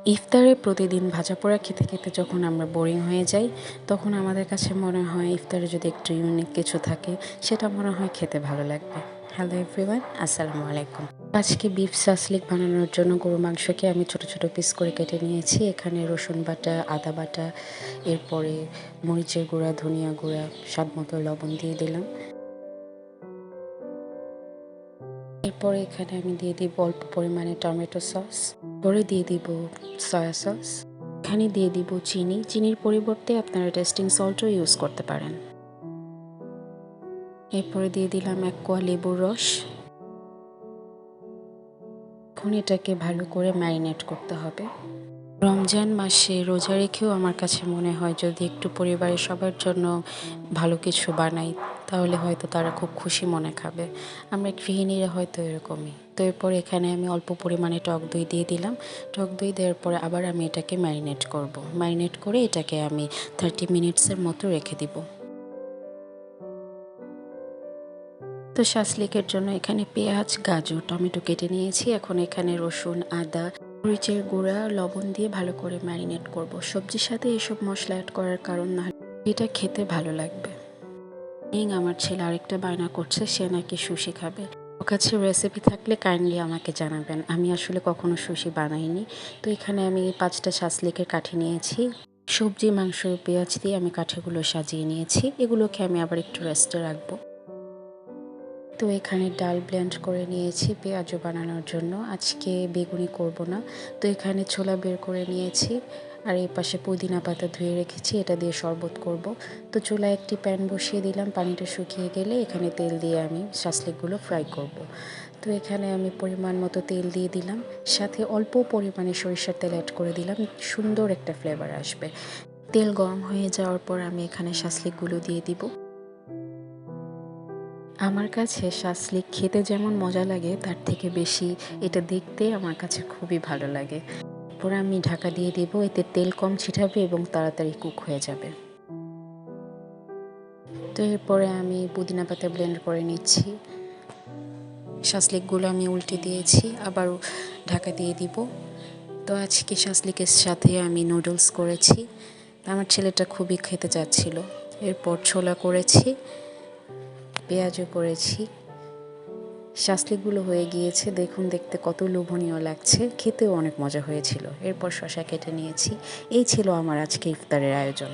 ইফতারে প্রতিদিন ভাজাপোড়া খেতে খেতে যখন আমরা বোরিং হয়ে যাই, তখন আমাদের কাছে মনে হয় ইফতারে যদি একটু ইউনিক কিছু থাকে, সেটা মনে হয় খেতে ভালো লাগবে। হ্যালো এভরিওয়ান, আসসালামু আলাইকুম। আজকে বিফ সাসলিক বানানোর জন্য গরু মাংসকে আমি ছোট ছোট পিস করে কেটে নিয়েছি। এখানে রসুন বাটা, আদা বাটা, এরপরে মরিচের গুঁড়া, ধনিয়া গুঁড়া, স্বাদ মতো লবণ দিয়ে দিলাম। এরপরে এখানে আমি দিয়ে দিব অল্প পরিমাণে টমেটো সস, পরে দিয়ে দিব সয়া সস, এখানে দিয়ে দিব চিনি। চিনির পরিবর্তে আপনারা টেস্টিং সল্টও ইউজ করতে পারেন। এরপরে দিয়ে দিলাম 1 কোয়া লেবুর রস। এখন এটাকে ভালো করে ম্যারিনেট করতে হবে। রমজান মাসে রোজা রেখেও আমার কাছে মনে হয় যদি একটু পরিবারের সবার জন্য ভালো কিছু বানাই, তাহলে হয়তো তারা খুব খুশি মনে খাবে। আমরা গৃহিণীরা হয়তো এরকমই। তো এরপর এখানে আমি অল্প পরিমাণে টক দই দিয়ে দিলাম। টক দই দেওয়ার পরে আবার আমি এটাকে ম্যারিনেট করব। ম্যারিনেট করে এটাকে আমি 30 মিনিটসের মতো রেখে দিব। তো শাসলিকের জন্য এখানে পেঁয়াজ, গাজর, টমেটো কেটে নিয়েছি। এখন এখানে রসুন, আদা, মরিচের গুঁড়া, লবণ দিয়ে ভালো করে ম্যারিনেট করব। সবজির সাথে এসব মশলা অ্যাড করার কারণ না এটা খেতে ভালো লাগবে। আমার ছেলে আরেকটা বায়না করছে, সে নাকি সুশি খাবে। ওর কাছে রেসিপি থাকলে কাইন্ডলি আমাকে জানাবেন। আমি আসলে কখনো সুশি বানাইনি। তো এখানে আমি 5টা শাসলিকের কাঠি নিয়েছি। সবজি, মাংস, পেঁয়াজ দিয়ে আমি কাঠিগুলো সাজিয়ে নিয়েছি। এগুলোকে আমি আবার একটু রেস্টে রাখবো। তো এখানে ডাল ব্লেন্ড করে নিয়েছি পেঁয়াজু বানানোর জন্য। আজকে বেগুনি করব না। তো এখানে ছোলা বের করে নিয়েছি, আর এই পাশে পুদিনা পাতা ধুয়ে রেখেছি, এটা দিয়ে শরবত করব। তো চুলায় একটি প্যান বসিয়ে দিলাম। পানিটা শুকিয়ে গেলে এখানে তেল দিয়ে আমি শাসলিকগুলো ফ্রাই করব। তো এখানে আমি পরিমাণ মতো তেল দিয়ে দিলাম, সাথে অল্প পরিমাণে সরিষার তেল অ্যাড করে দিলাম। সুন্দর একটা ফ্লেভার আসবে। তেল গরম হয়ে যাওয়ার পর আমি এখানে শাসলিকগুলো দিয়ে দিব। আমার কাছে শাসলিক খেতে যেমন মজা লাগে, তার থেকে বেশি এটা দেখতে আমার কাছে খুবই ভালো লাগে। এরপরে আমি ঢাকা দিয়ে দেব, এতে তেল কম ছিটাবে এবং তাড়াতাড়ি কুক হয়ে যাবে। তো এরপরে আমি পুদিনা পাতা ব্লেন্ড করে নিচ্ছি। শাসলিকগুলো আমি উল্টে দিয়েছি, আবার ঢাকা দিয়ে দিব। তো আজকে শাসলিকের সাথে আমি নুডলস করেছি। আমার ছেলেটা খুবই খেতে চাচ্ছিল। এরপর ছোলা করেছি, পেঁয়াজও করেছি। শাসলিকগুলো হয়ে গিয়েছে, দেখুন দেখতে কত লোভনীয় লাগছে, খেতেও অনেক মজা হয়েছিল। এরপর শসা কেটে নিয়েছি। এই ছিল আমার আজকে ইফতারের আয়োজন।